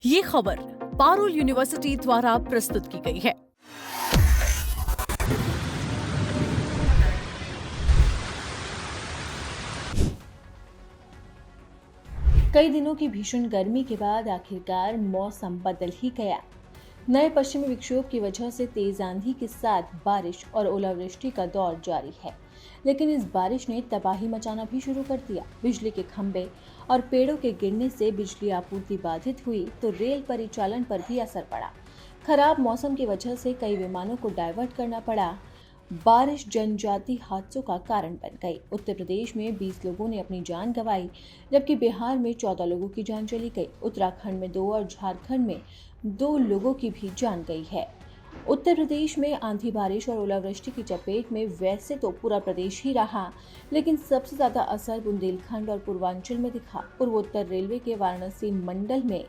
ये खबर पारुल यूनिवर्सिटी द्वारा प्रस्तुत की गई है। कई दिनों की भीषण गर्मी के बाद आखिरकार मौसम बदल ही गया। नए पश्चिमी विक्षोभ की वजह से तेज आंधी के साथ बारिश और ओलावृष्टि का दौर जारी है, लेकिन इस बारिश ने तबाही मचाना भी शुरू कर दिया। बिजली के खंभे और पेड़ों के गिरने से बिजली आपूर्ति बाधित हुई तो रेल परिचालन पर भी असर पड़ा। खराब मौसम की वजह से कई विमानों को डायवर्ट करना पड़ा। बारिश जनजातीय हादसों का कारण बन गई। उत्तर प्रदेश में 20 लोगों ने अपनी जान गंवाई, जबकि बिहार में 14 लोगों की जान चली गई। उत्तराखंड में 2 और झारखंड में 2 लोगों की भी जान गई है। उत्तर प्रदेश में आंधी बारिश और ओलावृष्टि की चपेट में वैसे तो पूरा प्रदेश ही रहा, लेकिन सबसे ज्यादा असर बुंदेलखंड और पूर्वांचल में दिखा। पूर्वोत्तर रेलवे के वाराणसी मंडल में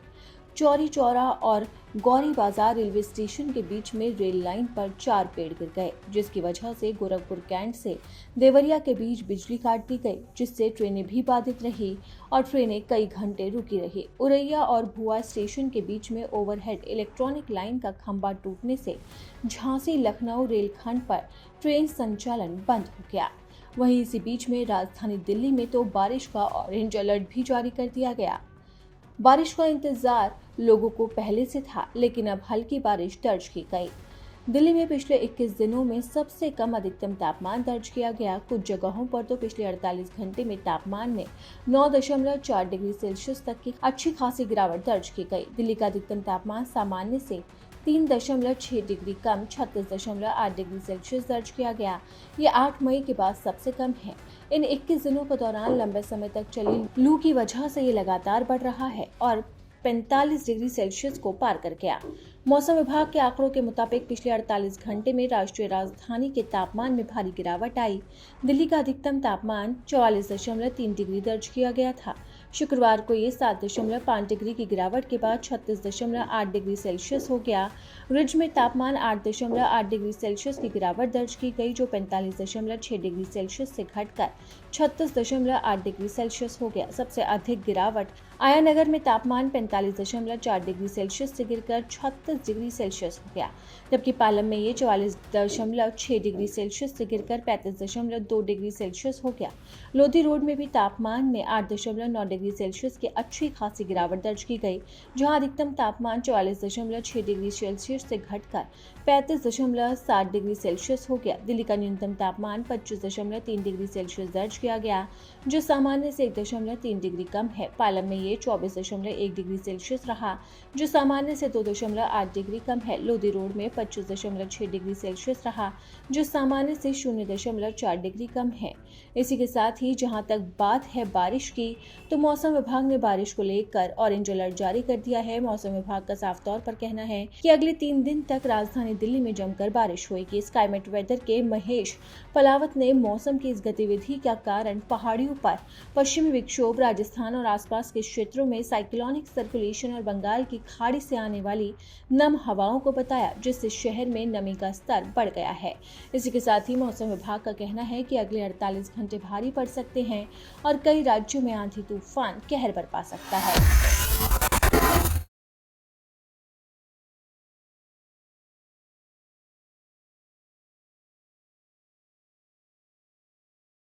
चौरी चौरा और गौरी बाजार रेलवे स्टेशन के बीच में रेल लाइन पर 4 पेड़ गिर गए, जिसकी वजह से गोरखपुर कैंट से देवरिया के बीच बिजली काट दी गई, जिससे ट्रेनें भी बाधित रही और ट्रेनें कई घंटे रुकी रही। उरैया और भुआ स्टेशन के बीच में ओवरहेड इलेक्ट्रॉनिक लाइन का खंभा टूटने से झांसी लखनऊ रेलखंड पर ट्रेन संचालन बंद हो गया। वहीं इसी बीच में राजधानी दिल्ली में तो बारिश का ऑरेंज अलर्ट भी जारी कर दिया गया। बारिश का इंतजार लोगों को पहले से था, लेकिन अब हल्की बारिश दर्ज की गई। दिल्ली में पिछले 21 दिनों में सबसे कम अधिकतम तापमान दर्ज किया गया। कुछ जगहों पर तो पिछले 48 घंटे में तापमान में 9.4 डिग्री सेल्सियस तक की अच्छी खासी गिरावट दर्ज की गई। दिल्ली का अधिकतम तापमान सामान्य से 3.6 डिग्री कम 36.8 डिग्री सेल्सियस दर्ज किया गया। ये 8 मई के बाद सबसे कम है। इन 21 दिनों के दौरान लंबे समय तक चली लू की वजह से ये लगातार बढ़ रहा है और 45 डिग्री सेल्सियस को पार कर गया। मौसम विभाग के आंकड़ों के मुताबिक पिछले 48 घंटे में राष्ट्रीय राजधानी के तापमान में भारी गिरावट आई। दिल्ली का अधिकतम तापमान 44.3 डिग्री दर्ज किया गया था। शुक्रवार को ये 7.5 डिग्री की गिरावट के बाद 36.8 डिग्री सेल्सियस हो गया। रिज में तापमान 8.8 डिग्री सेल्सियस की गिरावट दर्ज की गई, जो 45.6 डिग्री सेल्सियस से घटकर 36.8 डिग्री सेल्सियस हो गया। सबसे अधिक गिरावट आयानगर में तापमान 45.4 डिग्री सेल्सियस से गिरकर 36 डिग्री सेल्सियस हो गया, जबकि पालम में ये 44.6 डिग्री सेल्सियस से गिरकर 35.2 डिग्री सेल्सियस हो गया। लोधी रोड में भी तापमान में 8.9 डिग्री सेल्सियस की अच्छी खासी गिरावट दर्ज की गई, जहां अधिकतम तापमान 44.6 डिग्री सेल्सियस से घटकर 35.7 डिग्री सेल्सियस हो गया। दिल्ली का न्यूनतम तापमान 25.3 डिग्री सेल्सियस दर्ज किया गया, जो सामान्य से 1.3 डिग्री कम है। पालम में ये 24.1 डिग्री सेल्सियस रहा, जो सामान्य से 2.8 डिग्री कम है। लोधी रोड में 25.6 डिग्री सेल्सियस रहा, जो सामान्य से 0.4 डिग्री कम है। इसी के साथ ही जहां तक बात है बारिश की, तो मौसम विभाग ने बारिश को लेकर ऑरेंज अलर्ट जारी कर दिया है। मौसम विभाग का साफ तौर पर कहना है कि अगले 3 दिन तक राजधानी दिल्ली में जमकर बारिश होगी। स्काईमेट वेदर के महेश पलावत ने मौसम की इस गतिविधि का कारण पहाड़ियों पर पश्चिमी विक्षोभ, राजस्थान और आसपास के क्षेत्रों में साइक्लोनिक सर्कुलेशन और बंगाल की खाड़ी से आने वाली नम हवाओं को बताया, जिससे शहर में नमी का स्तर बढ़ गया है। इसी के साथ ही मौसम विभाग का कहना है कि अगले 48 घंटे भारी पड़ सकते हैं और कई राज्यों में आंधी तूफान कहर बरपा सकता है।